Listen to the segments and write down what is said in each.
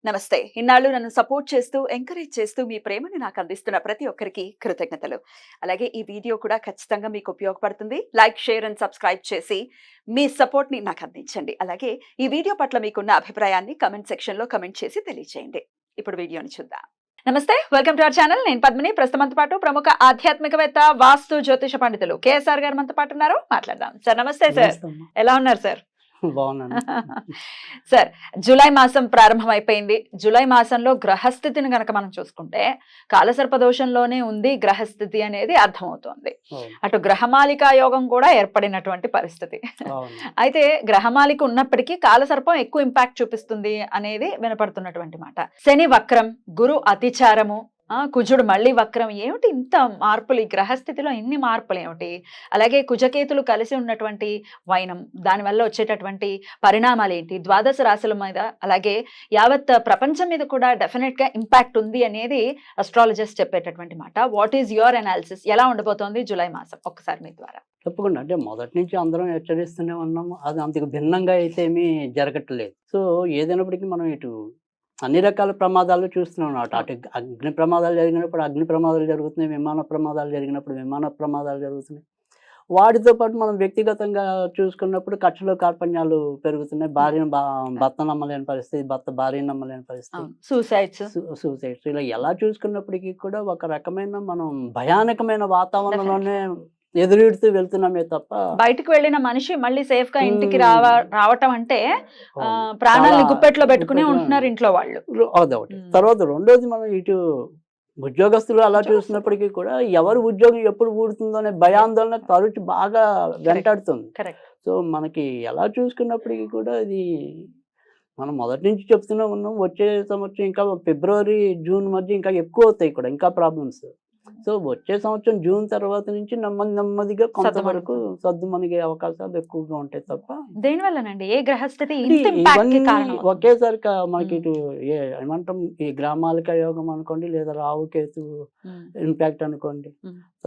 నమస్తే. ఇన్నాళ్ళు నన్ను సపోర్ట్ చేస్తూ, ఎంకరేజ్ చేస్తూ మీ ప్రేమని నాకు అందిస్తున్న ప్రతి ఒక్కరికి కృతజ్ఞతలు. అలాగే ఈ వీడియో కూడా ఖచ్చితంగా మీకు ఉపయోగపడుతుంది. లైక్, షేర్ అండ్ సబ్స్క్రైబ్ చేసి మీ సపోర్ట్‌ని నాకు అందించండి. అలాగే ఈ వీడియో పట్ల మీకున్న అభిప్రాయాన్ని కామెంట్ సెక్షన్‌లో కామెంట్ చేసి తెలియజేయండి. ఇప్పుడు వీడియోని చూద్దాం. నమస్తే. Welcome to our channel. నేను పద్మిని. ప్రస్తుతం మనతో పాటు ప్రముఖ ఆధ్యాత్మికవేత్త, వాస్తు జ్యోతిష పండితులు కేఎస్ఆర్ గారు మనతో పాటు ఉన్నారు. మాట్లాడదాం. సార్ నమస్తే సార్. ఎలా ఉన్నారు సార్? బాగున్నాను. సార్, జూలై మాసం ప్రారంభం అయిపోయింది. జూలై మాసంలో గ్రహస్థితిని గనక మనం చూసుకుంటే కాలసర్ప దోషంలోనే ఉంది గ్రహస్థితి అనేది అర్థమవుతోంది. అటు గ్రహమాలికా యోగం కూడా ఏర్పడినటువంటి పరిస్థితి. అయితే గ్రహమాలిక ఉన్నప్పటికీ కాలసర్పం ఎక్కువ ఇంపాక్ట్ చూపిస్తుంది అనేది వినపడుతున్నటువంటి మాట. శని వక్రం, గురు అతిచారము, కుజుడు మళ్ళీ వక్రం, ఏమిటి ఇంత మార్పులు, ఈ గ్రహస్థితిలో ఇన్ని మార్పులు ఏమిటి? అలాగే కుజకేతులు కలిసి ఉన్నటువంటి వైనం, దానివల్ల వచ్చేటటువంటి పరిణామాలు ఏంటి? ద్వాదశ రాశుల మీద, అలాగే యావత్ ప్రపంచం మీద కూడా డెఫినెట్ గా ఇంపాక్ట్ ఉంది అనేది అస్ట్రాలజిస్ట్ చెప్పేటటువంటి మాట. What is your analysis? ఎలా ఉండబోతోంది జూలై మాసం? ఒక్కసారి మీ ద్వారా. తప్పకుండా. అంటే మొదటి నుంచి అందరం హెచ్చరిస్తూనే ఉన్నాము, అది అంతకు భిన్నంగా అయితే ఏమీ జరగట్లేదు. సో ఏదైనప్పటికీ మనం ఇటు అన్ని రకాల ప్రమాదాలు చూస్తున్నాం అన్నమాట. అటు అగ్ని ప్రమాదాలు జరిగినప్పుడు అగ్ని ప్రమాదాలు జరుగుతున్నాయి, విమాన ప్రమాదాలు జరిగినప్పుడు విమాన ప్రమాదాలు జరుగుతున్నాయి. వాటితో పాటు మనం వ్యక్తిగతంగా చూసుకున్నప్పుడు కక్షలు కార్పణ్యాలు పెరుగుతున్నాయి. భార్యను భర్త నమ్మలేని పరిస్థితి, భర్త భార్యను నమ్మలేని పరిస్థితి, సూసైడ్స్ ఇలా ఎలా చూసుకున్నప్పటికీ కూడా ఒక రకమైన మనం భయానకమైన వాతావరణంలోనే ఎదురెడుతూ వెళ్తున్నామే తప్ప బయటకు వెళ్ళిన మనిషి మళ్ళీ సేఫ్ గా ఇంటికి రావటం అంటే ప్రాణాలను గుప్పెట్లో పెట్టుకుని ఉంటున్నారు ఇంట్లో వాళ్ళు. అదొకటి. తర్వాత రెండోది, మనం ఇటు ఉద్యోగస్తులు అలా చూసినప్పటికీ కూడా ఎవరు ఉద్యోగం ఎప్పుడు ఊడుతుందో అనే భయాందోళన తరచు బాగా వెంటాడుతుంది. సో మనకి ఎలా చూసుకున్నప్పటికీ కూడా ఇది మనం మొదటి నుంచి చెప్తూనే ఉన్నాం, వచ్చే సంవత్సరం ఇంకా ఫిబ్రవరి జూన్ మధ్య ఇంకా ఎక్కువ అవుతాయి కూడా, ఇంకా ప్రాబ్లమ్స్. సో వచ్చే సంవత్సరం జూన్ తర్వాత నుంచి నెమ్మదిగా కొంతవరకు సర్దు మనకి అవకాశాలు ఎక్కువగా ఉంటాయి తప్ప దేనివల్లనండి? ఏ గ్రహస్థితి ఒకేసారి మనకి ఇటు ఏమంటాం, ఈ గ్రామాలిక యోగం అనుకోండి, లేదా రావుకేతు ఇంపాక్ట్ అనుకోండి.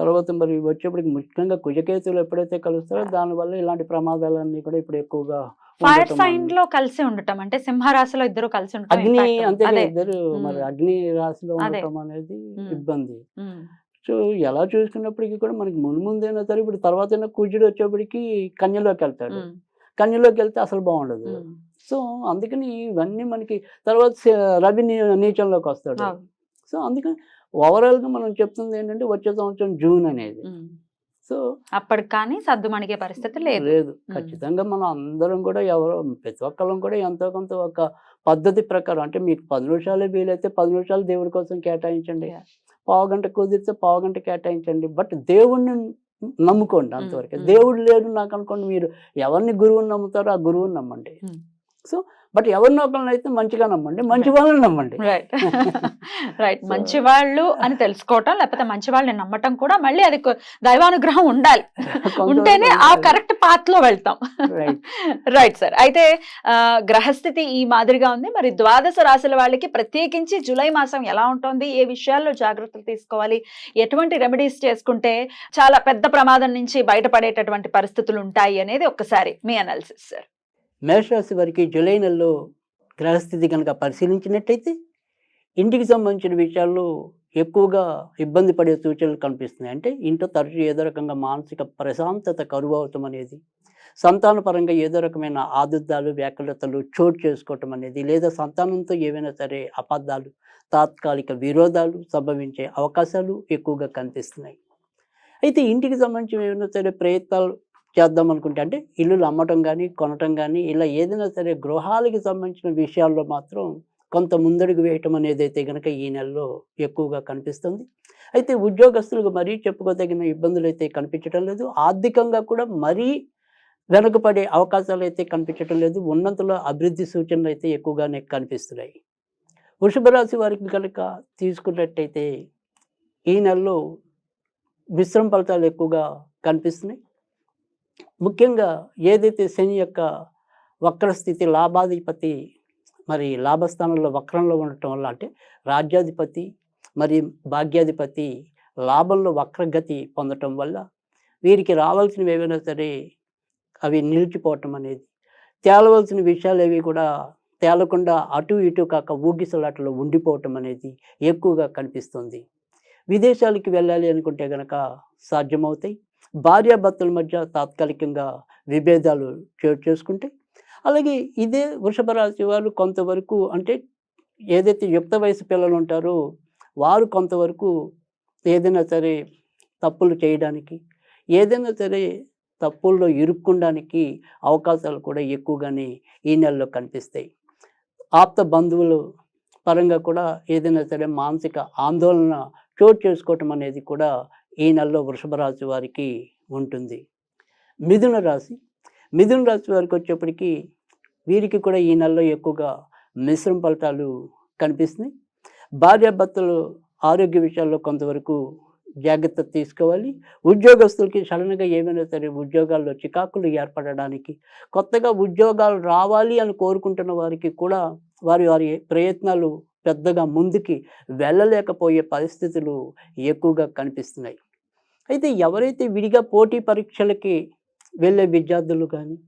తర్వాత మరి వచ్చేప్పటికి ముఖ్యంగా కుజకేతులు ఎప్పుడైతే కలుస్తారో దానివల్ల ఇలాంటి ప్రమాదాలన్నీ కూడా ఇప్పుడు ఎక్కువగా ఫైర్ సైన్ లో కలిసి ఉండటం, అంటే సింహరాశిలో ఇద్దరు కలిసి ఉండటం, అగ్ని అంతే, ఇద్దరు మరి అగ్ని రాశిలో ఉండటం అనేది ఇబ్బంది. సో ఎలా చూసుకున్నప్పటికీ కూడా మనకి ముందైనా సరే, ఇప్పుడు తర్వాత కుజుడు వచ్చేప్పటికి కన్యలోకి వెళ్తాడు. కన్యలోకి వెళ్తే అసలు బాగుండదు. సో అందుకని ఇవన్నీ మనకి తర్వాత రవి నీచంలోకి వస్తాడు. సో అందుకని ఓవరాల్ గా మనం చెప్తుంది ఏంటంటే వచ్చే సంవత్సరం జూన్ అనేది. సో అప్పటికి కానీ సర్దుమణిగే పరిస్థితి లేదు. ఖచ్చితంగా మనం అందరం కూడా ప్రతి ఒక్కళ్ళం కూడా ఎంతో కొంత ఒక పద్ధతి ప్రకారం, అంటే మీకు 10 నిమిషాలే వీలైతే 10 నిమిషాలు దేవుడి కోసం కేటాయించండి, పావుగంట కుదిరితే పావుగంట కేటాయించండి. బట్ దేవుణ్ణి నమ్ముకోండి అంతవరకు. దేవుడు లేడు నాకు అనుకోండి, మీరు ఎవరిని గురువుని నమ్ముతారో ఆ గురువుని నమ్మండి. సో బట్ ఎవరిని ఒకరిని అయితే మంచిగా నమ్మండి, మంచి వాళ్ళని నమ్మండి. రైట్. మంచి వాళ్ళు అని తెలుసుకోవటం, లేకపోతే మంచి వాళ్ళని నమ్మటం కూడా మళ్ళీ అది దైవానుగ్రహం ఉండాలి, ఉంటేనే ఆ కరెక్ట్ పాత్ లో వెళ్తాం. Right sir. అయితే గ్రహస్థితి ఈ మాదిరిగా ఉంది. మరి ద్వాదశ రాశుల వాళ్ళకి ప్రత్యేకించి జూలై మాసం ఎలా ఉంటుంది, ఏ విషయాల్లో జాగ్రత్తలు తీసుకోవాలి, ఎటువంటి రెమెడీస్ చేసుకుంటే చాలా పెద్ద ప్రమాదం నుంచి బయటపడేటటువంటి పరిస్థితులు ఉంటాయి అనేది ఒక్కసారి మీ అనాలిసిస్ సార్. మేషరాశి వారికి జూలై నెలలో గ్రహస్థితి కనుక పరిశీలించినట్టయితే ఇంటికి సంబంధించిన విషయాల్లో ఎక్కువగా ఇబ్బంది పడే సూచనలు కనిపిస్తున్నాయి. అంటే ఇంట్లో తరచు ఏదో రకంగా మానసిక ప్రశాంతత కరువు అవటం అనేది, సంతానపరంగా ఏదో రకమైన ఆదుర్దాలు, వ్యాకులతలు చోటు చేసుకోవటం అనేది, లేదా సంతానంతో ఏవైనా సరే అబద్ధాలు, తాత్కాలిక విరోధాలు సంభవించే అవకాశాలు ఎక్కువగా కనిపిస్తున్నాయి. అయితే ఇంటికి సంబంధించి ఏమైనా సరే ప్రయత్నాలు చేద్దాం అనుకుంటే, అంటే ఇల్లులు అమ్మటం కానీ కొనటం కానీ ఇలా ఏదైనా సరే గృహాలకి సంబంధించిన విషయాల్లో మాత్రం కొంత ముందడుగు వేయటం అనేది అయితే కనుక ఈ నెలలో ఎక్కువగా కనిపిస్తుంది. అయితే ఉద్యోగస్తులకు మరీ చెప్పుకోదగిన ఇబ్బందులు అయితే కనిపించడం లేదు. ఆర్థికంగా కూడా మరీ వెనుకపడే అవకాశాలు అయితే కనిపించడం లేదు. ఉన్నంతలో అభివృద్ధి సూచనలు అయితే ఎక్కువగానే కనిపిస్తున్నాయి. వృషభ రాశి వారికి కనుక తీసుకున్నట్టయితే ఈ నెలలో మిశ్రమ ఫలితాలు ఎక్కువగా కనిపిస్తున్నాయి. ముఖ్యంగా ఏదైతే శని యొక్క వక్రస్థితి, లాభాధిపతి మరి లాభస్థానంలో వక్రంలో ఉండటం వల్ల, అంటే రాజ్యాధిపతి మరి భాగ్యాధిపతి లాభంలో వక్రగతి పొందటం వల్ల వీరికి రావాల్సినవి ఏవైనా సరే అవి నిలిచిపోవటం అనేది, తేలవలసిన విషయాలు ఏవి కూడా తేలకుండా అటు ఇటు కాక ఊగిసలాటలో ఉండిపోవటం అనేది ఎక్కువగా కనిపిస్తుంది. విదేశాలకి వెళ్ళాలి అనుకుంటే గనక సాధ్యమవుతాయి. భార్యాభర్తల మధ్య తాత్కాలికంగా విభేదాలు చోటు చేసుకుంటాయి. అలాగే ఇదే వృషభ రాశి వారు కొంతవరకు అంటే ఏదైతే యుక్త వయసు పిల్లలు ఉంటారో వారు కొంతవరకు ఏదైనా సరే తప్పులు చేయడానికి, ఏదైనా సరే తప్పుల్లో ఇరుక్కోడానికి అవకాశాలు కూడా ఎక్కువగానే ఈ నెలలో కనిపిస్తాయి. ఆప్త బంధువులు పరంగా కూడా ఏదైనా సరే మానసిక ఆందోళన చోటు చేసుకోవటం అనేది కూడా ఈ నెలలో వృషభ రాశి వారికి ఉంటుంది. మిథున రాశి మిథున రాశి వారికి వచ్చేప్పటికి వీరికి కూడా ఈ నెలలో ఎక్కువగా మిశ్రమ ఫలితాలు కనిపిస్తున్నాయి. భార్యాభర్తలు ఆరోగ్య విషయాల్లో కొంతవరకు జాగ్రత్త తీసుకోవాలి. ఉద్యోగస్తులకి సడన్గా ఏమైనా సరే ఉద్యోగాల్లో చికాకులు ఏర్పడడానికి, కొత్తగా ఉద్యోగాలు రావాలి అని కోరుకుంటున్న వారికి కూడా వారి ప్రయత్నాలు పెద్దగా ముందుకి వెళ్ళలేకపోయే పరిస్థితులు ఎక్కువగా కనిపిస్తున్నాయి. అయితే ఎవరైతే విడిగా పోటీ పరీక్షలకి వెళ్ళే విద్యార్థులు కానీ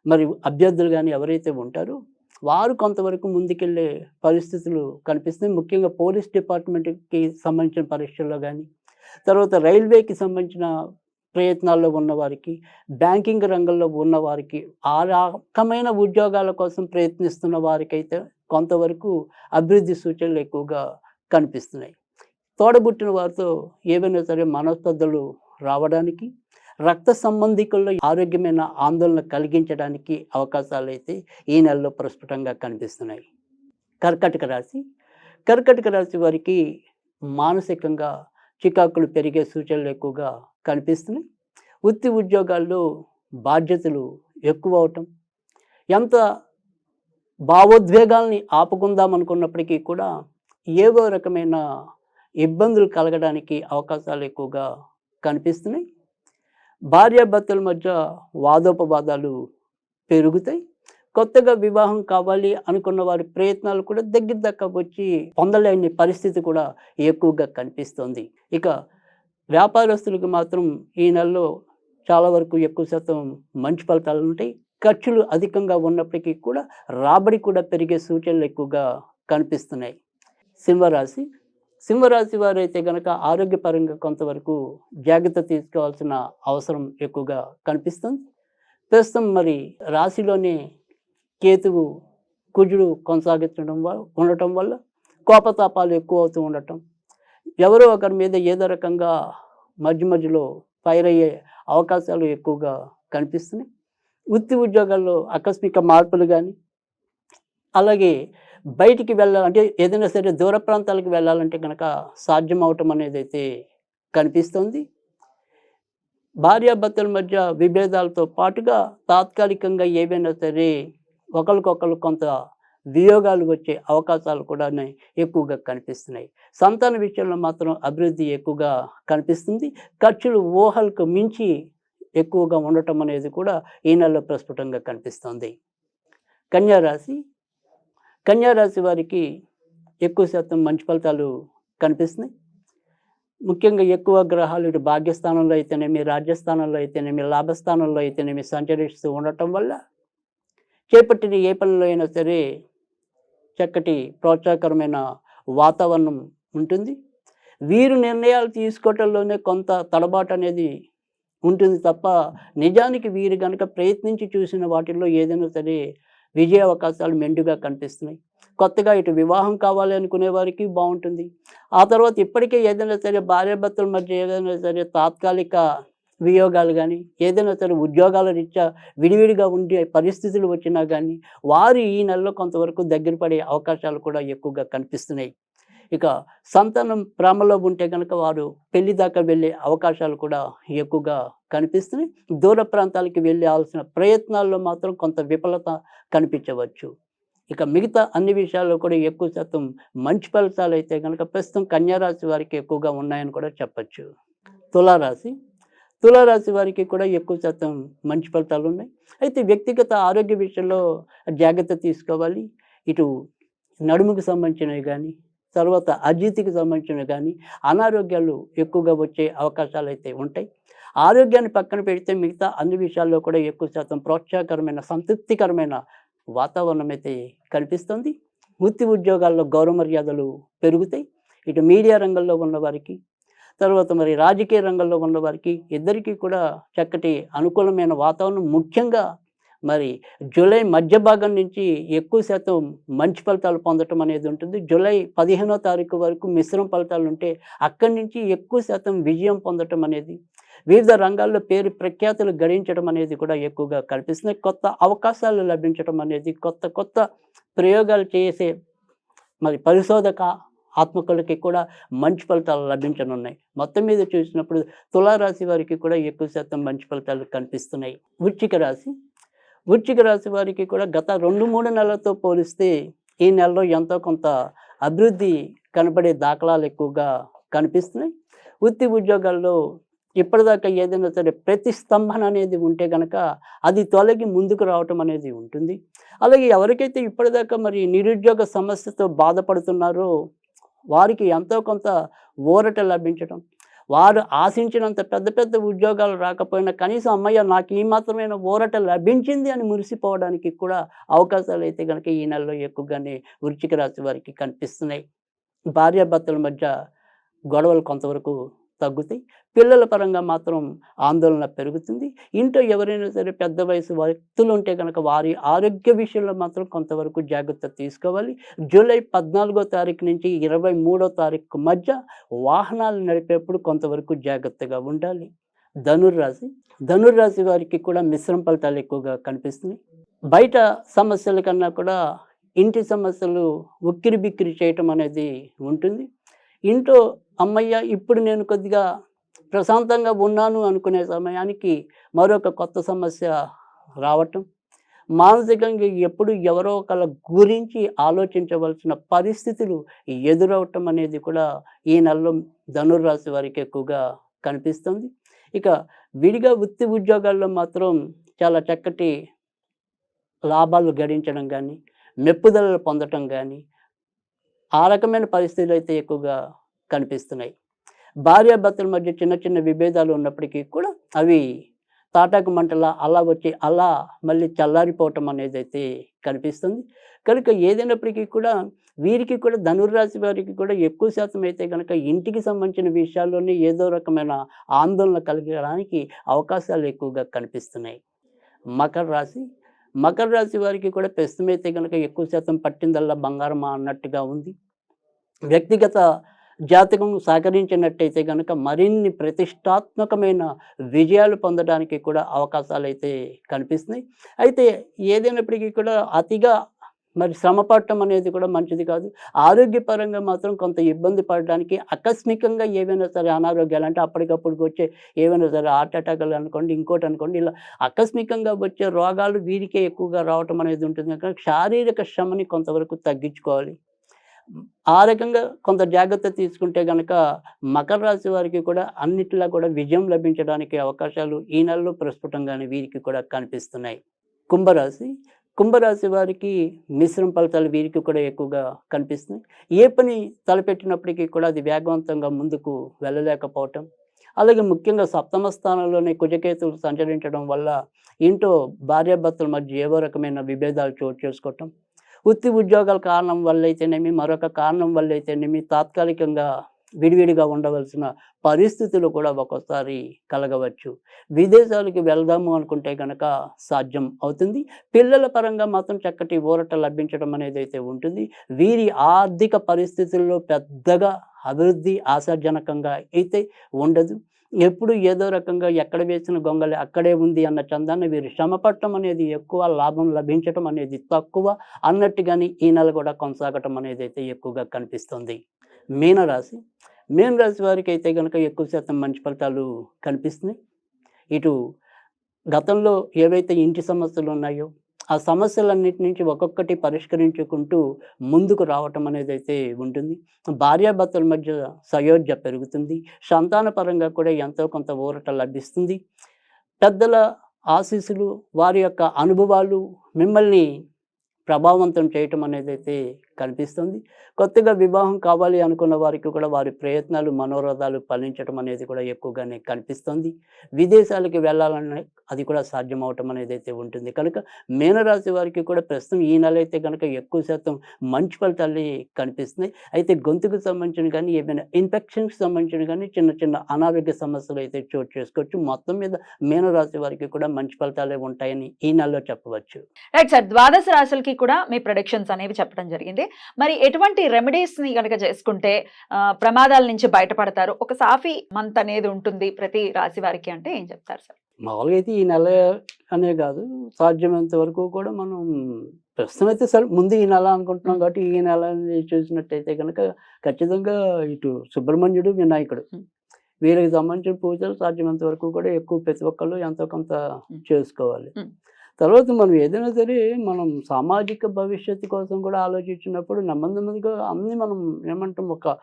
మరి అభ్యర్థులు కానీ ఎవరైతే ఉంటారో వారు కొంతవరకు ముందుకెళ్ళే పరిస్థితులు కనిపిస్తున్నాయి. ముఖ్యంగా పోలీస్ డిపార్ట్మెంట్కి సంబంధించిన పరీక్షల్లో కానీ, తర్వాత రైల్వేకి సంబంధించిన ప్రయత్నాల్లో ఉన్నవారికి, బ్యాంకింగ్ రంగంలో ఉన్నవారికి, ఆ రకమైన ఉద్యోగాల కోసం ప్రయత్నిస్తున్న వారికైతే కొంతవరకు అభివృద్ధి సూచనలు ఎక్కువగా కనిపిస్తున్నాయి. తోడబుట్టిన వారితో ఏవైనా సరే మనస్పర్ధలు రావడానికి, రక్త సంబంధికుల్లో ఆరోగ్యమైన ఆందోళన కలిగించడానికి అవకాశాలు అయితే ఈ నెలలో ప్రస్ఫుటంగా కనిపిస్తున్నాయి. కర్కాటక రాశి కర్కాటక రాశి వారికి మానసికంగా చికాకులు పెరిగే సూచనలు ఎక్కువగా కనిపిస్తున్నాయి. వృత్తి ఉద్యోగాల్లో బాధ్యతలు ఎక్కువ అవటం, ఎంత భావోద్వేగాల్ని ఆపుకుందాం అనుకున్నప్పటికీ కూడా ఏవో రకమైన ఇబ్బందులు కలగడానికి అవకాశాలు ఎక్కువగా కనిపిస్తున్నాయి. భార్యాభర్తల మధ్య వాదోపవాదాలు పెరుగుతాయి. కొత్తగా వివాహం కావాలి అనుకున్న వారి ప్రయత్నాలు కూడా దగ్గర దాకా వచ్చి పొందలేని పరిస్థితి కూడా ఎక్కువగా కనిపిస్తుంది. ఇక వ్యాపారస్తులకు మాత్రం ఈ నెలలో చాలా వరకు ఎక్కువ శాతం మంచి ఫలితాలు ఉంటాయి. ఖర్చులు అధికంగా ఉన్నప్పటికీ కూడా రాబడి కూడా పెరిగే సూచనలు ఎక్కువగా కనిపిస్తున్నాయి. సింహరాశి సింహరాశి వారైతే కనుక ఆరోగ్యపరంగా కొంతవరకు జాగ్రత్త తీసుకోవాల్సిన అవసరం ఎక్కువగా కనిపిస్తుంది. ప్రస్తుతం మరి రాశిలోనే కేతువు కుజుడు ఉండటం వల్ల కోపతాపాలు ఎక్కువ అవుతూ ఉండటం, ఎవరో ఒకరి మీద ఏదో రకంగా మధ్యలో ఫైర్ అయ్యే అవకాశాలు ఎక్కువగా కనిపిస్తున్నాయి. వృత్తి ఉద్యోగాల్లో ఆకస్మిక మార్పులు కానీ, అలాగే బయటికి వెళ్ళాలంటే ఏదైనా సరే దూర ప్రాంతాలకు వెళ్ళాలంటే కనుక సాధ్యం అవటం అనేది అయితే కనిపిస్తుంది. భార్యాభర్తల మధ్య విభేదాలతో పాటుగా తాత్కాలికంగా ఏవైనా సరే ఒకరికొకరు కొంత వియోగాలు వచ్చే అవకాశాలు కూడా ఎక్కువగా కనిపిస్తున్నాయి. సంతాన విషయంలో మాత్రం అభివృద్ధి ఎక్కువగా కనిపిస్తుంది. ఖర్చులు ఊహలకు మించి ఎక్కువగా ఉండటం అనేది కూడా ఈ నెలలో ప్రస్ఫుటంగా కనిపిస్తుంది. కన్యారాశి వారికి ఎక్కువ శాతం మంచి ఫలితాలు కనిపిస్తున్నాయి. ముఖ్యంగా ఎక్కువ గ్రహాలు ఇటు భాగ్యస్థానంలో అయితేనేమి, రాజ్యస్థానంలో అయితేనేమి, లాభస్థానంలో అయితేనేమి సంచరిస్తూ ఉండటం వల్ల చేపట్టిన ఏ పనిలో అయినా సరే చక్కటి ప్రోత్సాహకరమైన వాతావరణం ఉంటుంది. వీరు నిర్ణయాలు తీసుకోవటంలోనే కొంత తడబాటు అనేది ఉంటుంది తప్ప నిజానికి వీరు కనుక ప్రయత్నించి చూసిన వాటిల్లో ఏదైనా సరే విజయ అవకాశాలు మెండుగా కనిపిస్తున్నాయి. కొత్తగా ఇటు వివాహం కావాలి అనుకునే వారికి బాగుంటుంది. ఆ తర్వాత ఇప్పటికే ఏదైనా సరే భార్యాభర్తల మధ్య ఏదైనా సరే తాత్కాలిక వియోగాలు కానీ, ఏదైనా సరే ఉద్యోగాల రీత్యా విడివిడిగా ఉండే పరిస్థితులు వచ్చినా కానీ వారు ఈ నెలలో కొంతవరకు దగ్గర పడే అవకాశాలు కూడా ఎక్కువగా కనిపిస్తున్నాయి. ఇక సంతానం ప్రేమలో ఉంటే కనుక వారు పెళ్లి దాకా వెళ్ళే అవకాశాలు కూడా ఎక్కువగా కనిపిస్తున్నాయి. దూర ప్రాంతాలకి వెళ్ళాల్సిన ప్రయత్నాల్లో మాత్రం కొంత విఫలత కనిపించవచ్చు. ఇక మిగతా అన్ని విషయాల్లో కూడా ఎక్కువ శాతం మంచి ఫలితాలు అయితే కనుక ప్రస్తుతం కన్యారాశి వారికి ఎక్కువగా ఉన్నాయని కూడా చెప్పచ్చు. తులారాశి వారికి కూడా ఎక్కువ శాతం మంచి ఫలితాలు ఉన్నాయి. అయితే వ్యక్తిగత ఆరోగ్య విషయంలో జాగ్రత్త తీసుకోవాలి. ఇటు నడుముకు సంబంధించినవి కానీ, తర్వాత అజీతికి సంబంధించినవి కానీ అనారోగ్యాలు ఎక్కువగా వచ్చే అవకాశాలు అయితే ఉంటాయి. ఆరోగ్యాన్ని పక్కన పెడితే మిగతా అన్ని విషయాల్లో కూడా ఎక్కువ శాతం ప్రోత్సాహకరమైన, సంతృప్తికరమైన వాతావరణం అయితే కనిపిస్తుంది. వృత్తి ఉద్యోగాల్లో గౌరవ మర్యాదలు పెరుగుతాయి. ఇటు మీడియా రంగంలో ఉన్నవారికి, తర్వాత మరి రాజకీయ రంగంలో ఉన్నవారికి ఇద్దరికీ కూడా చక్కటి అనుకూలమైన వాతావరణం. ముఖ్యంగా మరి జూలై మధ్య భాగం నుంచి ఎక్కువ శాతం మంచి ఫలితాలు పొందటం అనేది ఉంటుంది. జూలై 15వ తారీఖు వరకు మిశ్రమ ఫలితాలు ఉంటే అక్కడి నుంచి ఎక్కువ శాతం విజయం పొందటం అనేది, వివిధ రంగాల్లో పేరు ప్రఖ్యాతులు గడించడం అనేది కూడా ఎక్కువగా కనిపిస్తుంది. కొత్త అవకాశాలు లభించడం అనేది, కొత్త కొత్త ప్రయోగాలు చేసే మరి పరిశోధక ఆత్మకులకి కూడా మంచి ఫలితాలు లభించనున్నాయి. మొత్తం మీద చూసినప్పుడు తులారాశి వారికి కూడా ఎక్కువ శాతం మంచి ఫలితాలు కనిపిస్తున్నాయి. వృశ్చిక రాశి వారికి కూడా గత 2-3 నెలలతో పోలిస్తే ఈ నెలలో ఎంతో కొంత అభివృద్ధి కనపడే దాఖలాలు ఎక్కువగా కనిపిస్తున్నాయి. వృత్తి ఉద్యోగాల్లో ఇప్పటిదాకా ఏదైనా సరే ప్రతిస్తంభన అనేది ఉంటే కనుక అది తొలగి ముందుకు రావటం అనేది ఉంటుంది. అలాగే ఎవరికైతే ఇప్పటిదాకా మరి నిరుద్యోగ సమస్యతో బాధపడుతున్నారో వారికి ఎంతో కొంత ఊరట లభించడం, వారు ఆశించినంత పెద్ద పెద్ద ఉద్యోగాలు రాకపోయినా కనీసం అమ్మయ్య నాకు ఈ మాత్రమైన ఊరట లభించింది అని మురిసిపోవడానికి కూడా అవకాశాలు అయితే కనుక ఈ నెలలో ఎక్కువగానే వృశ్చిక రాశి వారికి కనిపిస్తున్నాయి. భార్యాభర్తల మధ్య గొడవలు కొంతవరకు తగ్గుతాయి. పిల్లల పరంగా మాత్రం ఆందోళన పెరుగుతుంది. ఇంట్లో ఎవరైనా సరే పెద్ద వయసు వ్యక్తులు ఉంటే కనుక వారి ఆరోగ్య విషయంలో మాత్రం కొంతవరకు జాగ్రత్త తీసుకోవాలి. జూలై 14వ తారీఖు నుంచి 23వ తారీఖు మధ్య వాహనాలు నడిపేప్పుడు కొంతవరకు జాగ్రత్తగా ఉండాలి. ధనుర్రాశి వారికి కూడా మిశ్రమ ఫలితాలు ఎక్కువగా కనిపిస్తున్నాయి. బయట సమస్యల కన్నా కూడా ఇంటి సమస్యలు ఉక్కిరి బిక్కిరి చేయటం అనేది ఉంటుంది. ఇంట్లో అమ్మయ్య ఇప్పుడు నేను కొద్దిగా ప్రశాంతంగా ఉన్నాను అనుకునే సమయానికి మరొక కొత్త సమస్య రావటం, మానసికంగా ఎప్పుడు ఎవరో ఒకళ్ళ గురించి ఆలోచించవలసిన పరిస్థితులు ఎదురవటం అనేది కూడా ఈ నెలలో ధనుర్రాశి వారికి ఎక్కువగా కనిపిస్తుంది. ఇక విడిగా వృత్తి ఉద్యోగాల్లో మాత్రం చాలా చక్కటి లాభాలు గడించడం కానీ, మెప్పుదలలు పొందటం కానీ ఆ రకమైన పరిస్థితులు అయితే ఎక్కువగా కనిపిస్తున్నాయి. భార్యాభర్తల మధ్య చిన్న చిన్న విభేదాలు ఉన్నప్పటికీ కూడా అవి తాటాకు మంటలా అలా వచ్చి అలా మళ్ళీ చల్లారిపోవటం అనేది అయితే కనిపిస్తుంది. కనుక ఏదైనప్పటికీ కూడా వీరికి కూడా ధనుర్రాశి వారికి కూడా ఎక్కువ శాతం అయితే కనుక ఇంటికి సంబంధించిన విషయాల్లోనే ఏదో రకమైన ఆందోళన కలగడానికి అవకాశాలు ఎక్కువగా కనిపిస్తున్నాయి. మకర రాశి వారికి కూడా ప్రస్తుతం అయితే కనుక ఎక్కువ శాతం పట్టిందల్లా బంగారమా అన్నట్టుగా ఉంది. వ్యక్తిగత జాతకం సహకరించినట్టయితే కనుక మరిన్ని ప్రతిష్టాత్మకమైన విజయాలు పొందడానికి కూడా అవకాశాలు అయితే కనిపిస్తున్నాయి. అయితే ఏదైనప్పటికీ కూడా అతిగా మరి శ్రమ పడటం అనేది కూడా మంచిది కాదు. ఆరోగ్యపరంగా మాత్రం కొంత ఇబ్బంది పడడానికి ఆకస్మికంగా ఏవైనా సరే అనారోగ్యాలు అంటే అప్పటికప్పుడు వచ్చే ఏవైనా సరే హార్ట్ అటాక్లు అనుకోండి, ఇంకోటి అనుకోండి, ఇలా ఆకస్మికంగా వచ్చే రోగాలు వీరికే ఎక్కువగా రావటం అనేది ఉంటుంది. కనుక శారీరక శ్రమని కొంతవరకు తగ్గించుకోవాలి. ఆ రకంగా కొంత జాగ్రత్త తీసుకుంటే గనక మకర రాశి వారికి కూడా అన్నిటిలా కూడా విజయం లభించడానికి అవకాశాలు ఈ నెలలో ప్రస్ఫుటంగానే వీరికి కూడా కనిపిస్తున్నాయి. కుంభరాశి వారికి మిశ్రమ ఫలితాలు వీరికి కూడా ఎక్కువగా కనిపిస్తున్నాయి. ఏ పని తలపెట్టినప్పటికీ కూడా అది వేగవంతంగా ముందుకు వెళ్ళలేకపోవటం, అలాగే ముఖ్యంగా సప్తమ స్థానంలోనే కుజకేతువులు సంచరించడం వల్ల ఇంట్లో భార్యాభర్తల మధ్య ఏవో రకమైన విభేదాలు చోటు చేసుకోవటం, వృత్తి ఉద్యోగాల కారణం వల్ల అయితేనేమి మరొక కారణం వల్ల అయితేనేమి తాత్కాలికంగా విడివిడిగా ఉండవలసిన పరిస్థితులు కూడా ఒక్కోసారి కలగవచ్చు. విదేశాలకు వెళ్దాము అనుకుంటే కనుక సాధ్యం అవుతుంది. పిల్లల పరంగా మాత్రం చక్కటి ఊరట లభించడం అనేది అయితే ఉంటుంది. వీరి ఆర్థిక పరిస్థితుల్లో పెద్దగా అభివృద్ధి ఆశాజనకంగా అయితే ఉండదు. ఎప్పుడు ఏదో రకంగా ఎక్కడ వేసిన గొంగళి అక్కడే ఉంది అన్న చందాన్ని వీరు శ్రమపడటం అనేది ఎక్కువ, లాభం లభించటం అనేది తక్కువ అన్నట్టుగాని ఈ నెల కూడా కొనసాగటం అనేది అయితే ఎక్కువగా కనిపిస్తుంది. మీనరాశి వారికి అయితే కనుక ఎక్కువ శాతం మంచి ఫలితాలు కనిపిస్తున్నాయి. ఇటు గతంలో ఏవైతే ఇంటి సమస్యలు ఉన్నాయో ఆ సమస్యలన్నిటి నుంచి ఒక్కొక్కటి పరిష్కరించుకుంటూ ముందుకు రావటం అనేది అయితే ఉంటుంది. భార్యాభర్తల మధ్య సయోధ్య పెరుగుతుంది. సంతాన పరంగా కూడా ఎంతో కొంత ఊరట లభిస్తుంది. పెద్దల ఆశీస్సులు, వారి యొక్క అనుభవాలు మిమ్మల్ని ప్రభావవంతం చేయటం అనేది అయితే కనిపిస్తుంది. కొత్తగా వివాహం కావాలి అనుకున్న వారికి కూడా వారి ప్రయత్నాలు, మనోరథాలు ఫలించటం అనేది కూడా ఎక్కువగానే కనిపిస్తుంది. విదేశాలకి వెళ్ళాలన్న అది కూడా సాధ్యమవటం అనేదైతే ఉంటుంది. కనుక మీనరాశి వారికి కూడా ప్రస్తుతం ఈ నెల అయితే గనక ఎక్కువ శాతం మంచి ఫలితాలు కనిపిస్తున్నాయి. అయితే గొంతుకు సంబంధించిన కానీ, ఏమైనా ఇన్ఫెక్షన్‌కి సంబంధించిన కానీ చిన్న చిన్న అనారోగ్య సమస్యలు అయితే చోటు చేసుకోవచ్చు. మొత్తం మీద మీనరాశి వారికి కూడా మంచి ఫలితాలే ఉంటాయని ఈ నెలలో చెప్పవచ్చు. రైట్ సార్, ద్వాదశ రాశులకి కూడా మీ ప్రొడిక్షన్స్ అనేవి చెప్పడం జరిగింది. మరి ఎటువంటి రెమెడీస్ ని కనుక చేసుకుంటే ప్రమాదాల నుంచి బయటపడతారు? ఒక సాఫీ మంత్ అనేది ఉంటుంది ప్రతి రాశి వారికి అంటే ఏం చెప్తారు సార్? మామూలుగా అయితే ఈ నెల అనే కాదు, సాధ్యమైనంత వరకు కూడా మనం ప్రస్తుతం అయితే సరే ముందు ఈ నెల అనుకుంటున్నాం కాబట్టి ఈ నెల చూసినట్టయితే కనుక ఖచ్చితంగా ఇటు సుబ్రహ్మణ్యుడు, వినాయకుడు వీళ్ళకి సంబంధించిన పూజలు సాధ్యమైనంత వరకు కూడా ఎక్కువ ప్రతి ఒక్కళ్ళు ఎంతో కొంత చేసుకోవాలి. తర్వాత మనం ఏదైనా సరే మనం సామాజిక భవిష్యత్తు కోసం కూడా ఆలోచించినప్పుడు నెమ్మదిగా అన్నీ మనం ఏమంటాం, ఒక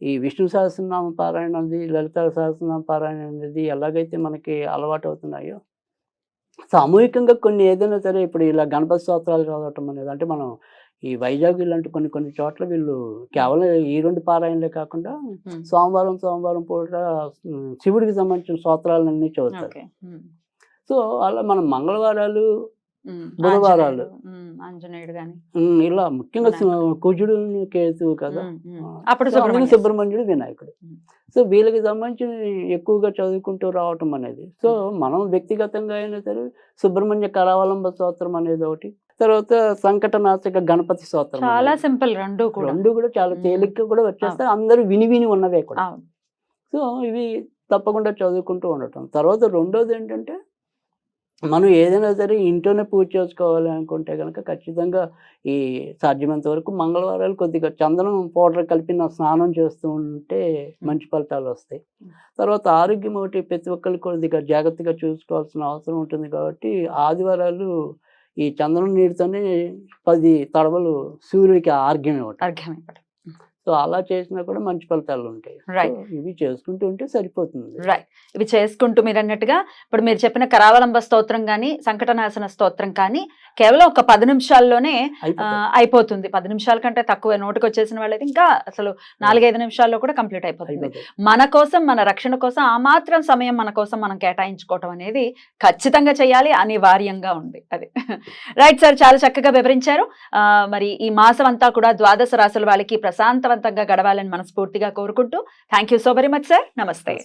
ఈ విష్ణు సహస్రనామ పారాయణ అనేది, లలిత సహస్రనామ పారాయణ అనేది ఎలాగైతే మనకి అలవాటు అవుతున్నాయో సామూహికంగా కొన్ని ఏదైనా సరే ఇప్పుడు ఇలా గణపతి స్తోత్రాలు చదవటం అనేది, అంటే మనం ఈ వైజాగ్ ఇలాంటి కొన్ని చోట్ల వీళ్ళు కేవలం ఈ 2 పారాయణలే కాకుండా సోమవారం పూట శివుడికి సంబంధించిన స్తోత్రాలన్నీ చదువుతారు. సో అలా మనం మంగళవారాలు, బుధవారాలు ఆంజనేయుడు గాని ఇలా ముఖ్యంగా కుజుడు, కేతువు కదా, అప్పుడు సుబ్రహ్మణ్యుడు, వినాయకుడు. సో వీళ్ళకి సంబంధించి ఎక్కువగా చదువుకుంటూ రావటం అనేది. సో మనం వ్యక్తిగతంగా అయినా సరే సుబ్రహ్మణ్య కరావలంబ స్తోత్రం అనేది ఒకటి, తర్వాత సంకటనాశక గణపతి స్తోత్రం, చాలా సింపుల్, రెండు కూడా చాలా తేలిగ్గా కూడా వచ్చేస్తాయి, అందరూ విని ఉన్నవే కూడా. సో ఇవి తప్పకుండా చదువుకుంటూ ఉండటం. తర్వాత రెండోది ఏంటంటే, మనం ఏదైనా సరే ఇంట్లోనే పూజ చేసుకోవాలి అనుకుంటే కనుక ఖచ్చితంగా ఈ సాధ్యమైనంత వరకు మంగళవారాలు కొద్దిగా చందనం పౌడర్ కలిపిన స్నానం చేస్తూ ఉంటే మంచి ఫలితాలు వస్తాయి. తర్వాత ఆరోగ్యం ఒకటి ప్రతి ఒక్కరికి కొద్దిగా జాగ్రత్తగా చూసుకోవాల్సిన అవసరం ఉంటుంది కాబట్టి ఆదివారాలు ఈ చందనం నీటితోనే 10 తడవలు సూర్యుడికి ఆర్ఘ్యం ఇవ్వటం. సో అలా చేసినా కూడా మంచి ఫలితాలు ఉంటాయి. ఇవి చేసుకుంటూ ఉంటే సరిపోతుంది. రైట్, ఇవి చేసుకుంటూ మీరు అన్నట్టుగా ఇప్పుడు మీరు చెప్పిన కరావలంబ స్తోత్రం కానీ, సంకటనాశన స్తోత్రం కానీ కేవలం ఒక 10 నిమిషాల్లోనే అయిపోతుంది. 10 నిమిషాల కంటే తక్కువ, నోటికి వచ్చేసిన వాళ్ళైతే ఇంకా అసలు 4-5 నిమిషాల్లో కూడా కంప్లీట్ అయిపోతుంది. మన కోసం, మన రక్షణ కోసం ఆ మాత్రం సమయం మన కోసం మనం కేటాయించుకోవటం అనేది ఖచ్చితంగా చేయాలి, అనివార్యంగా ఉంది అది. రైట్ సార్, చాలా చక్కగా వివరించారు. మరి ఈ మాసం అంతా కూడా ద్వాదశ రాశుల వాళ్ళకి ప్రశాంతవంతంగా గడవాలని మనస్ఫూర్తిగా కోరుకుంటూ thank you so very much sir. నమస్తే.